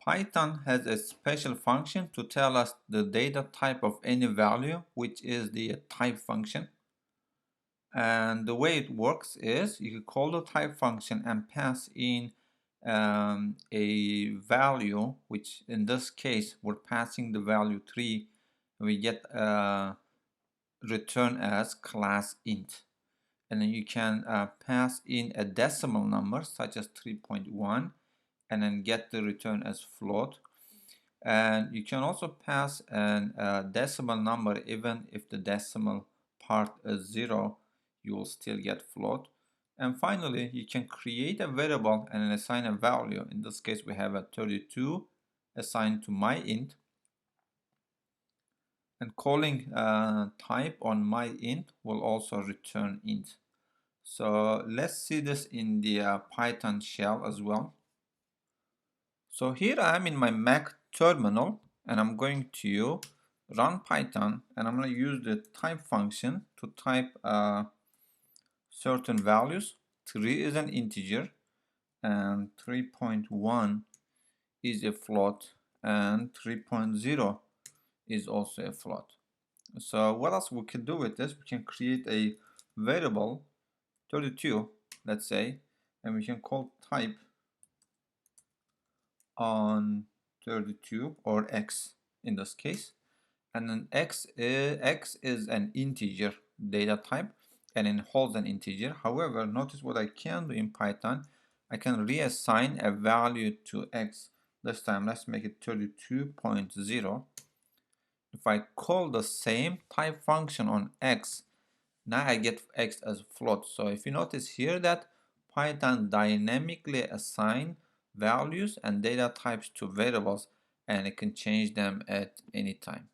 Python has a special function to tell us the data type of any value, which is the type function. And the way it works is you call the type function and pass in a value, which in this case we're passing the value 3. We get return as class int. And then you can pass in a decimal number such as 3.1 and then get the return as float. And you can also pass a decimal number even if the decimal part is 0, you will still get float. And finally, you can create a variable and assign a value. In this case, we have a 32 assigned to myInt. And calling type on myInt will also return int. So let's see this in the Python shell as well. So here I am in my Mac terminal and I'm going to run Python and I'm going to use the type function to type certain values. 3 is an integer and 3.1 is a float and 3.0 is also a float. So what else we can do with this? We can create a variable 32, let's say, and we can call type on 32 or x in this case, and then x is an integer data type and it holds an integer. However, notice what I can do in Python. I can reassign a value to x. This time let's make it 32.0. If I call the same type function on x, now I get x as float. So if you notice here that Python dynamically assign values and data types to variables and it can change them at any time.